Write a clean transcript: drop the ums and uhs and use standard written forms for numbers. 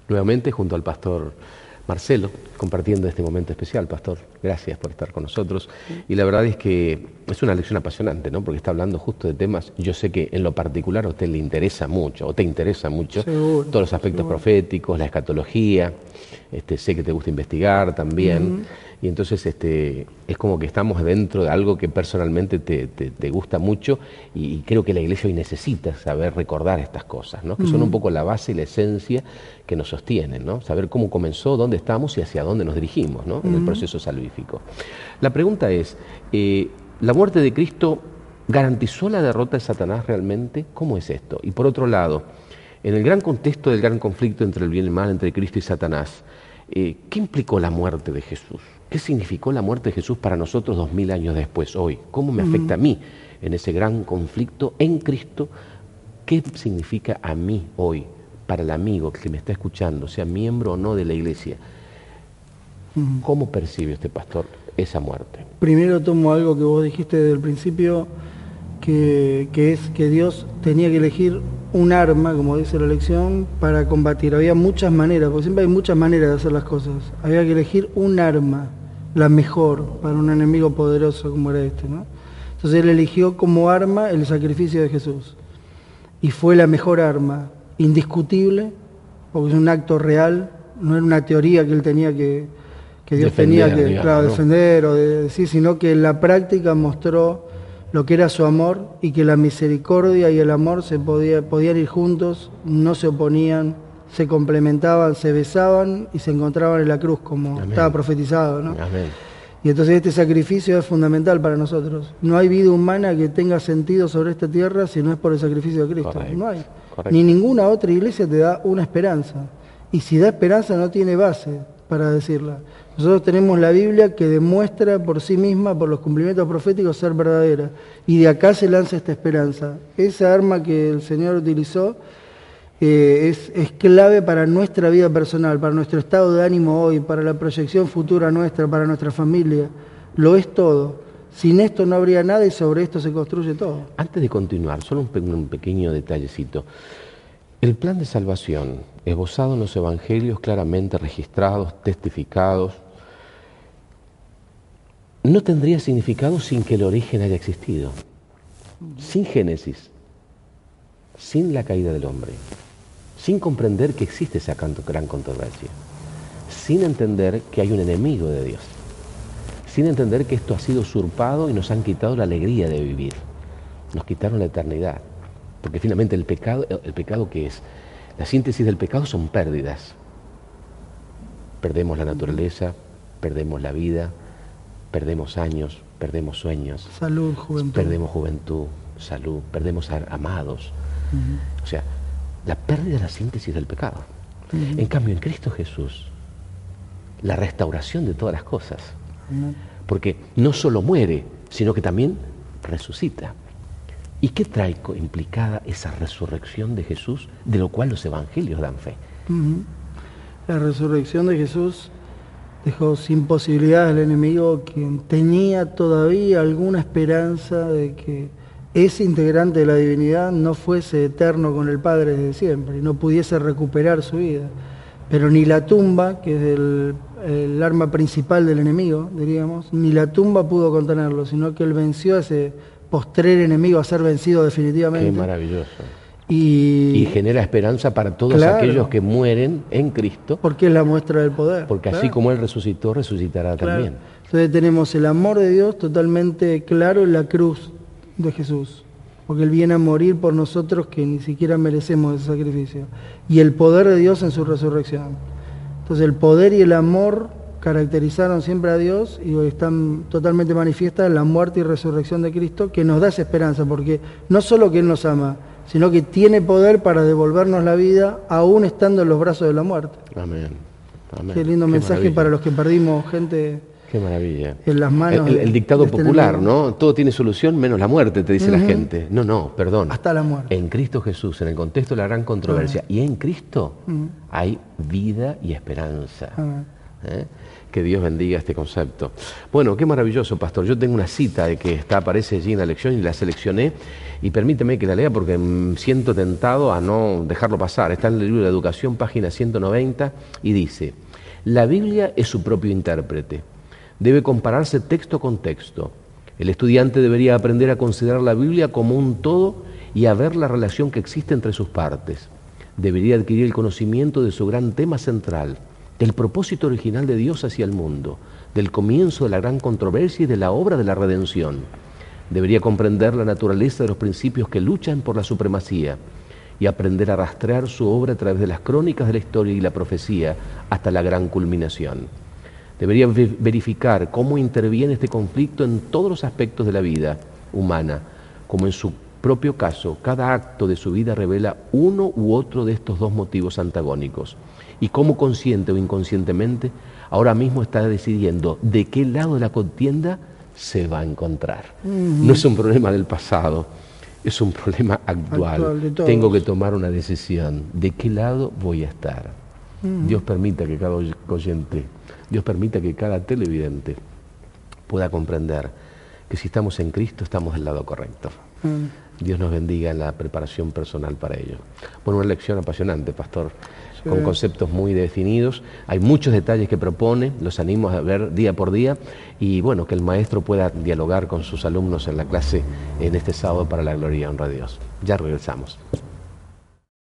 nuevamente junto al pastor Marcelo, compartiendo este momento especial. Pastor, gracias por estar con nosotros. Y la verdad es que es una lección apasionante, ¿no? Porque está hablando justo de temas, yo sé que en lo particular a usted le interesa mucho, o te interesa mucho, seguro, todos los aspectos proféticos, la escatología, sé que te gusta investigar también. Y entonces es como que estamos dentro de algo que personalmente te gusta mucho, y creo que la iglesia hoy necesita saber recordar estas cosas, ¿no? Que son un poco la base y la esencia que nos sostienen, ¿no? Saber cómo comenzó, dónde estamos y hacia dónde nos dirigimos, ¿no? En el proceso salvífico. La pregunta es, ¿la muerte de Cristo garantizó la derrota de Satanás realmente? ¿Cómo es esto? Y por otro lado, en el gran contexto del gran conflicto entre el bien y el mal, entre Cristo y Satanás, ¿qué implicó la muerte de Jesús? ¿Qué significó la muerte de Jesús para nosotros 2000 años después, hoy? ¿Cómo me afecta a mí en ese gran conflicto en Cristo? ¿Qué significa a mí hoy, para el amigo que me está escuchando, sea miembro o no de la iglesia? ¿Cómo percibe este pastor esa muerte? Primero tomo algo que vos dijiste desde el principio, que es que Dios tenía que elegir un arma, como dice la lección, para combatir. Había muchas maneras, porque siempre hay muchas maneras de hacer las cosas. Había que elegir un arma, la mejor, para un enemigo poderoso como era este, ¿no? Entonces él eligió como arma el sacrificio de Jesús. Y fue la mejor arma, indiscutible, porque es un acto real, no era una teoría que él tenía que Dios Defender, tenía que, digamos, claro, ¿no? defender o decir, sino que en la práctica mostró lo que era su amor, y que la misericordia y el amor podían ir juntos, no se oponían, se complementaban, se besaban y se encontraban en la cruz, como Amén. estaba profetizado, ¿no? Amén. Y entonces este sacrificio es fundamental para nosotros. No hay vida humana que tenga sentido sobre esta tierra si no es por el sacrificio de Cristo. Correcto, No hay. correcto. Ni ninguna otra iglesia te da una esperanza. Y si da esperanza no tiene base para decirla. Nosotros tenemos la Biblia que demuestra por sí misma, por los cumplimientos proféticos, ser verdadera. Y de acá se lanza esta esperanza. Esa arma que el Señor utilizó es clave para nuestra vida personal, para nuestro estado de ánimo hoy, para la proyección futura nuestra, para nuestra familia. Lo es todo. Sin esto no habría nada y sobre esto se construye todo. Antes de continuar, solo un pequeño detallecito. El plan de salvación, esbozado en los evangelios, claramente registrados, testificados, no tendría significado sin que el origen haya existido. Sin Génesis, sin la caída del hombre, sin comprender que existe esa gran controversia, sin entender que hay un enemigo de Dios, sin entender que esto ha sido usurpado y nos han quitado la alegría de vivir, nos quitaron la eternidad, porque finalmente el pecado ¿qué es? La síntesis del pecado son pérdidas. Perdemos la naturaleza, perdemos la vida, perdemos años, perdemos sueños, Salud, juventud. perdemos juventud, salud, perdemos amados. O sea, la pérdida es la síntesis del pecado. En cambio, en Cristo Jesús, la restauración de todas las cosas. Porque no solo muere, sino que también resucita. ¿Y qué trae implicada esa resurrección de Jesús, de lo cual los evangelios dan fe? La resurrección de Jesús dejó sin posibilidades al enemigo, quien tenía todavía alguna esperanza de que ese integrante de la divinidad no fuese eterno con el Padre desde siempre y no pudiese recuperar su vida. Pero ni la tumba, que es el arma principal del enemigo, diríamos, ni la tumba pudo contenerlo, sino que él venció a ese postrer enemigo a ser vencido definitivamente. Qué maravilloso. Y genera esperanza para todos aquellos que mueren en Cristo. Porque es la muestra del poder. Porque así como Él resucitó, resucitará también. Entonces tenemos el amor de Dios totalmente claro en la cruz de Jesús. Porque Él viene a morir por nosotros que ni siquiera merecemos ese sacrificio. Y el poder de Dios en su resurrección. Entonces el poder y el amor caracterizaron siempre a Dios y hoy están totalmente manifiestas en la muerte y resurrección de Cristo, que nos da esa esperanza, porque no solo que Él nos ama, sino que tiene poder para devolvernos la vida aún estando en los brazos de la muerte. Amén. Amén. Qué lindo mensaje maravilla. Para los que perdimos gente Qué maravilla. en las manos. El dictado de este popular, enemigo. ¿no? Todo tiene solución menos la muerte, te dice la gente. No, perdón. Hasta la muerte. En Cristo Jesús, en el contexto de la gran controversia, y en Cristo hay vida y esperanza. ¿eh? Que Dios bendiga este concepto. Bueno, qué maravilloso, pastor. Yo tengo una cita de que aparece allí en la lección y la seleccioné, y permíteme que la lea porque siento tentado a no dejarlo pasar. Está en el libro de Educación, página 190, y dice: la Biblia es su propio intérprete. Debe compararse texto con texto. El estudiante debería aprender a considerar la Biblia como un todo y a ver la relación que existe entre sus partes. Debería adquirir el conocimiento de su gran tema central, del propósito original de Dios hacia el mundo, del comienzo de la gran controversia y de la obra de la redención. Debería comprender la naturaleza de los principios que luchan por la supremacía y aprender a rastrear su obra a través de las crónicas de la historia y la profecía hasta la gran culminación. Debería verificar cómo interviene este conflicto en todos los aspectos de la vida humana, como en su propio caso, cada acto de su vida revela uno u otro de estos dos motivos antagónicos, y cómo consciente o inconscientemente ahora mismo está decidiendo de qué lado de la contienda se va a encontrar. No es un problema del pasado, es un problema actual. Tengo que tomar una decisión, de qué lado voy a estar. Dios permita que cada oyente, Dios permita que cada televidente pueda comprender que si estamos en Cristo estamos del lado correcto. Dios nos bendiga en la preparación personal para ello. Bueno, una lección apasionante, pastor, con conceptos muy definidos. Hay muchos detalles que propone, los animo a ver día por día, y bueno, que el maestro pueda dialogar con sus alumnos en la clase en este sábado para la gloria y honra de Dios. Ya regresamos.